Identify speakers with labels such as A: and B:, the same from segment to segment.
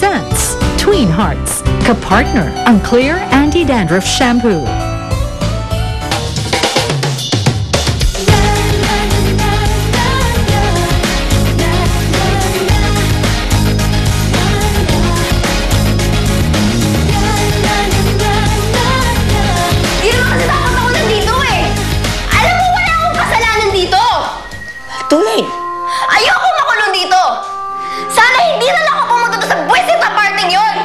A: presents Tween Hearts, kapartner ang Clear Anti-Dandruff Shampoo.
B: Tulay! Ayoko makulong dito! Sana hindi na lang ako pumunta doon sa buwisit na parting yun!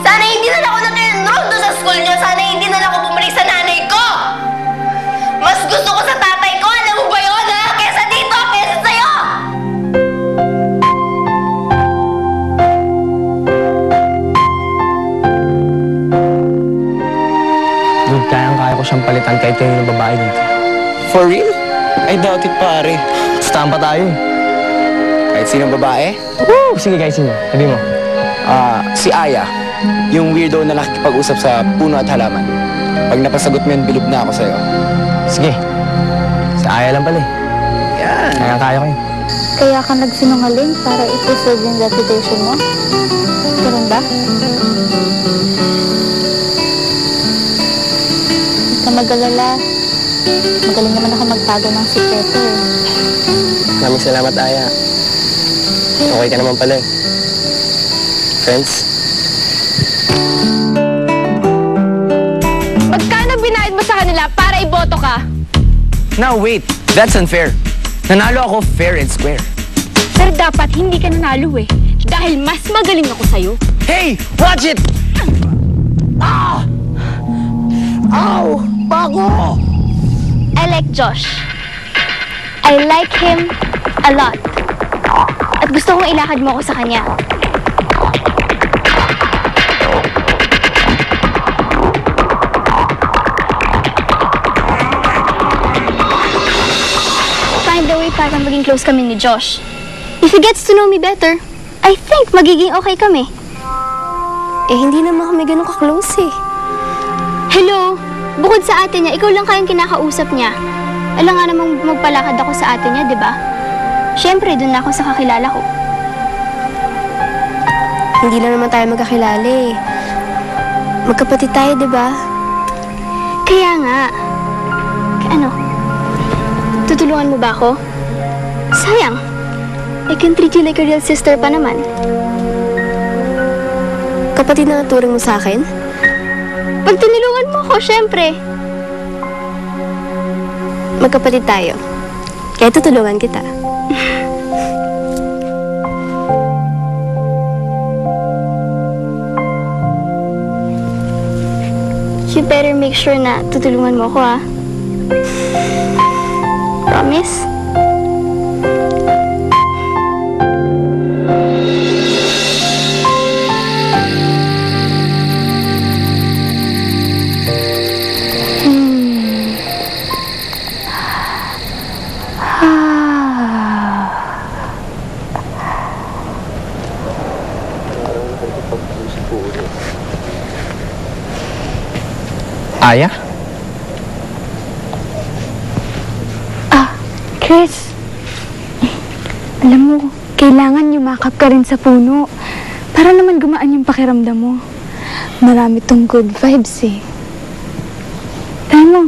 B: Sana hindi na lang ako nag-enroll doon sa school niyo! Sana hindi na lang ako bumalik sa nanay ko! Mas gusto ko sa tatay ko! Alam mo ba yun, ha? Kesa dito! Kesa sa'yo!
C: Dude, kayang-kaya ko siyang palitan kahit kayo ng babae dito.
D: For real? I doubt it, pare.
C: Stampa tayo eh.
D: Kahit sinong babae?
C: Woo! Sige, kahit sino. Sabi mo.
D: Si Aya. Yung weirdo na nakikipag-usap sa puno at halaman. Pag napasagot mo yun, bilog na ako sa'yo.
C: Sige. Sa Aya lang pala eh.
D: Yan.
C: Kayang-kaya ko yun.
E: Kaya ka nagsinungaling para i-preserve yung reputation mo? Ganun ba? Huwag ka mag-alala. Magaling naman ako magtago ng sikreto eh.
C: Maraming salamat, Aya. Okay ka naman pala eh. Friends?
B: Magkano binayad mo sa kanila para iboto ka?
D: Now wait, that's unfair. Nanalo ako fair and square.
B: Pero dapat hindi ka nanalo eh. Dahil mas magaling ako sa'yo.
D: Hey! Watch it! Ah! Ow! Bago!
E: I like Josh. I like him a lot. At gusto kong ilakad mo ako sa kanya. Find a way para maging close kami ni Josh. If he gets to know me better, I think magiging okay kami. Eh, hindi naman kami ganun ka-close eh. Hello? Bukod sa ate niya, ikaw lang kayang kinakausap niya. Alam nga namang magpalakad ako sa ate niya, di ba? Siyempre, dun na ako sa kakilala ko. Hindi lang naman tayo magkakilala eh. Magkapatid tayo, di ba? Kaya nga. Ano? Tutulungan mo ba ako? Sayang. I can treat you like a real sister pa naman. Kapatid na naturing mo sa akin? Pag tinulungan mo ako, syempre. Magkapatid tayo. Kaya tutulungan kita. You better make sure na tutulungan mo ako, ha? Promise?
C: Aya?
E: Chris. Alam mo, kailangan yumakap ka rin sa puno. Para naman gumaan yung pakiramdam mo. Marami tong good vibes eh. Try mo.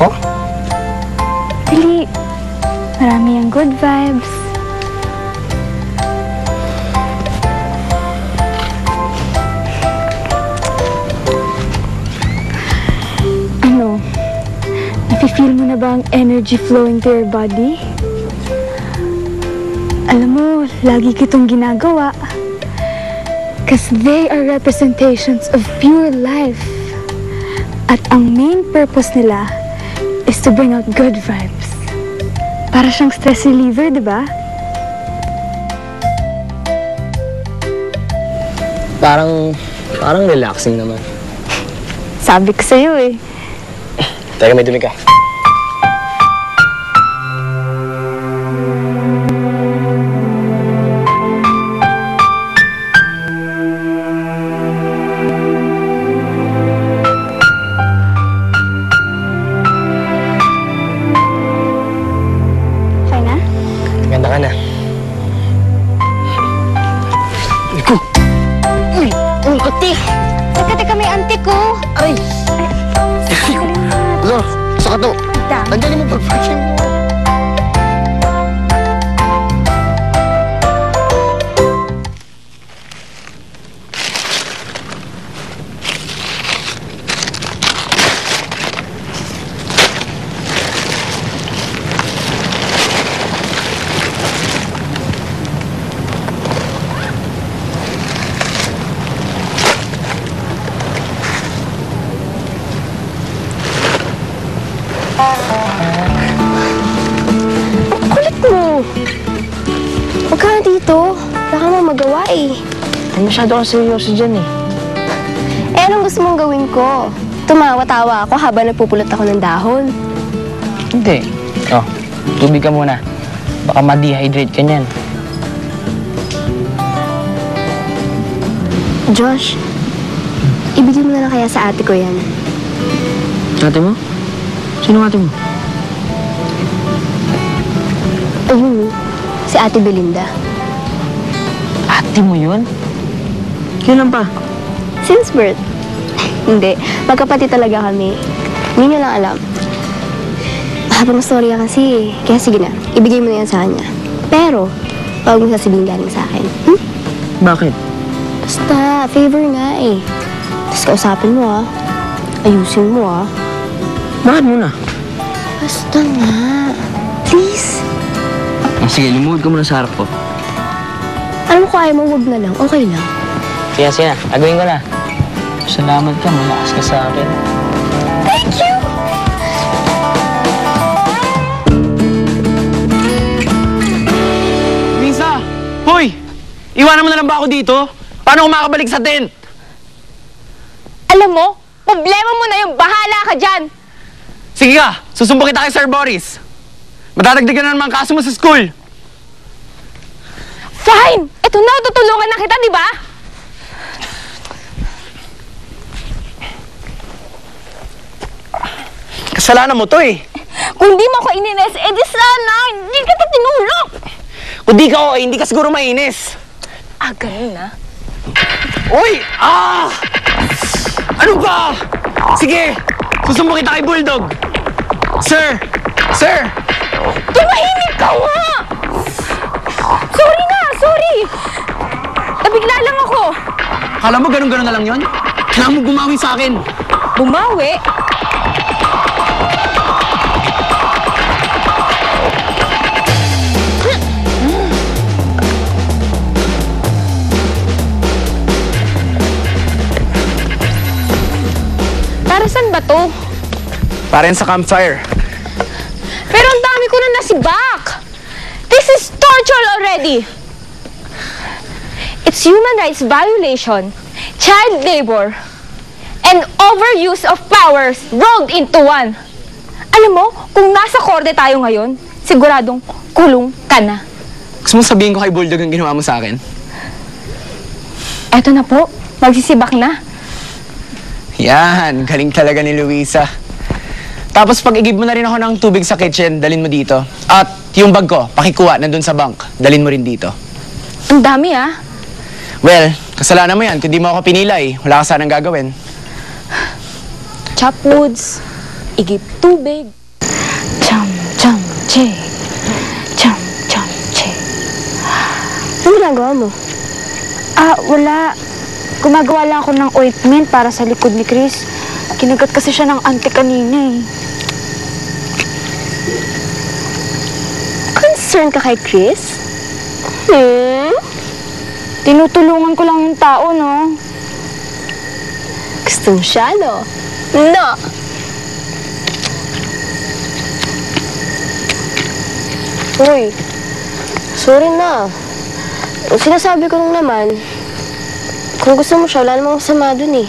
C: Oh?
E: Dali. Marami yung good vibes. Ano? Nafe-feel mo na ba ang energy flowing to your body? Alam mo, lagi kitong ginagawa. Because they are representations of pure life. At ang main purpose nila is to bring out good vibes. Para siyang stress reliever, di ba?
C: Parang relaxing naman.
E: Sabi ko sa'yo eh.
C: Teka, may dumi ka.
E: Okay na?
C: Ganda ka na.
E: auntie! Teka, may auntie ko!
D: Aray! Ano? Saka to. Nandiyan yung pag-fashion mo.
E: Kulit mo! Huwag ka na dito. Wala kang mga magawa eh.
C: Ay, masyado kang seryoso dyan eh.
E: Eh, anong gusto mong gawin ko? Tumawa-tawa ako habang nagpupulot ako ng dahon.
C: Hindi. Oh, tubig ka muna. Baka ma-dehydrate ka niyan.
E: Josh, ibigay mo na lang kaya sa ate ko yan.
C: Ate mo? Sino ate mo?
E: Ayun, si Ate Belinda.
C: Ate mo yun? Kailan pa?
E: Since birth. Hindi, magkapatid talaga kami. Hindi nyo lang alam. Habang storya kasi, kaya sige na, ibigay mo na yan sa kanya. Pero, huwag mo sasabihin galing sa akin.
C: Bakit?
E: Basta, favor nga eh. Tapos kausapin mo ah. Ayusin mo ah.
C: Bakit muna?
E: Basta nga. Please.
C: Sige, lumuhod ka muna sa harap ko.
E: Alam ko ayaw mo, wag na lang. Okay lang.
C: Sige na. Agawin ko na. Salamat ka, malakas ka sa akin.
E: Thank you!
D: Lisa! Hoy! Iwanan mo na lang ba ako dito? Paano ako makabalik sa tent?
B: Alam mo, problema mo na yung bahala ka dyan!
D: Sige ka! Susumbo kita kay Sir Boris! Madadagdagan na naman kaso mo sa school!
B: Fine! Eto na, tutulungan na kita, di ba?
D: Kasalanan mo to eh!
B: Kung di mo ko ininis, edi sana, hindi kita tinulok!
D: Kung di ka o hindi ka siguro mainis!
B: Ah, ganun na?
D: Uy! Ah! Ano ba? Sige! Susumbo kita kay Bulldog! Sir! Sir!
B: Tumahimik ka nga! Sorry na, sorry! Nabigla lang ako.
D: Kala mo ganun-ganun na lang yon? Kailangan mo gumawi sa akin!
B: Bumawi? Para saan ba to?
D: Para yan sa campfire.
B: Pero ang dami ko na nasibak! This is torture already! It's human rights violation, child labor, and overuse of powers rolled into one. Alam mo, kung nasa korte tayo ngayon, siguradong kulong ka na.
D: Gusto mo sabihin ko kay Bulldog ang ginawa mo sa akin?
B: Eto na po, magsisibak na.
D: Yan, galing talaga ni Luisa. Tapos pag igib mo na rin ako ng tubig sa kitchen, dalin mo dito. At yung bag ko, pakikuha, nandun sa bank, dalin mo rin dito.
B: Ang dami ah.
D: Well, kasalanan mo yan. Kung di mo ako pinila eh, wala ka sanang gagawin.
B: Chop woods, igib tubig. Cham, cham, che. Cham, cham, che.
E: Ano ginagawa mo?
F: Ah, wala. Gumagawa lang ako ng ointment para sa likod ni Chris. Kinagat kasi siya ng auntie kanina eh.
E: Concern ka kay Chris?
F: Tinutulungan ko lang yung tao, no?
E: Gusto mo siya, no? No! Uy, sorry na. Ang sinasabi ko lang naman, kung gusto mo siya, wala namang masama dun eh.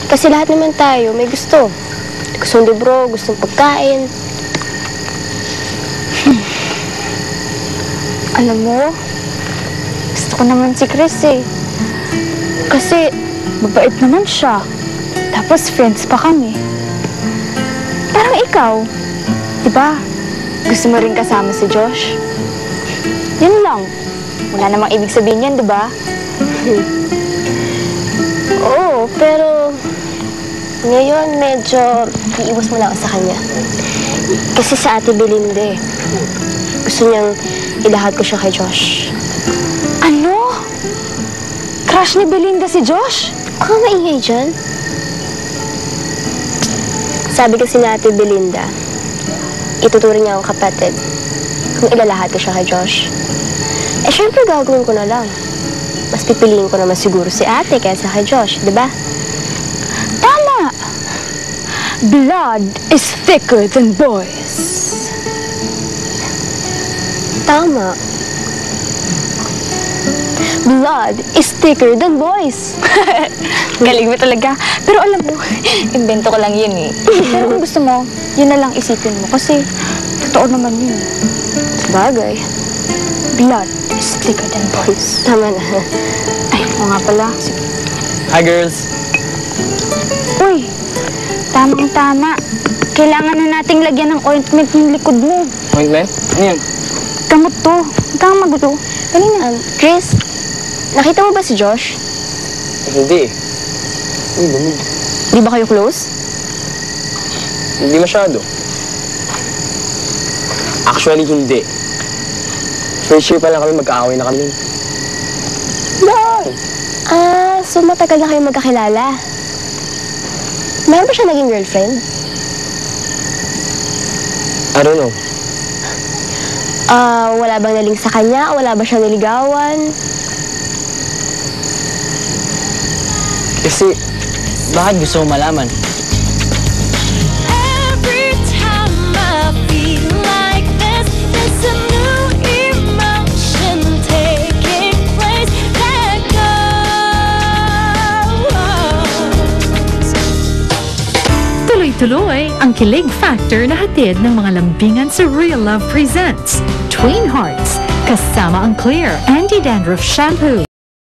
E: Kasi lahat naman tayo may gusto. Gustong libro, gustong pagkain.
F: Alam mo, gusto ko naman si Chris eh. Kasi mabait naman siya. Tapos friends pa kami. Parang ikaw. Diba? Gusto mo rin kasama si Josh? Yun lang. Wala namang ibig sabihin yan, diba?
B: Oo, pero ngayon medyo iiwas mo lang ako sa kanya. Kasi sa Ate Belinda eh. Gusto niyang ilahad ko siya kay Josh.
F: Ano? Crush ni Belinda si Josh?
B: Huwag kang maingay dyan. Sabi kasi ni Ate Belinda, ituturing niya akong kapatid kung ilalahad ko siya kay Josh. Eh, syempre gagawin ko na lang. Mas pipiliin ko naman siguro si ate kaysa kay Josh, di ba?
F: Tama! Blood is thicker than boys.
B: Tama. Blood is thicker than boys.
F: Galing mo talaga. Pero alam mo, invento ko lang yun eh. Pero kung gusto mo, yun na lang isipin mo. Kasi, totoo naman yun.
B: Bagay.
F: Blood is thicker than boys.
B: Tama na.
F: Ay, oo nga pala. Sige.
D: Hi, girls.
F: Uy, tamang-tama. Kailangan na nating lagyan ng ointment yung likod mo.
C: Ointment? Ano yan?
F: Gamot to. Huwag kang magulo. Kanina.
B: Chris, nakita mo ba si Josh?
C: Hindi. Uy, lamig.
B: Di ba kayo close?
C: Hindi masyado. Actually, hindi. First year pa lang kami, magkaaway na kami.
B: So matagal na kayo magkakilala. Meron ba siya naging girlfriend?
C: I don't know.
B: Wala bang naling sa kanya? Wala ba siya niligawan?
C: Kasi,
D: Bakit gusto mo malaman?
G: Every time I feel like this, there's a new emotion taking place. Let go.
A: Tuloy-tuloy ang kilig factor na hatid ng mga lambingan sa Real Love presents Twin Hearts kasama ang Clear Anti-Dandruff Shampoo.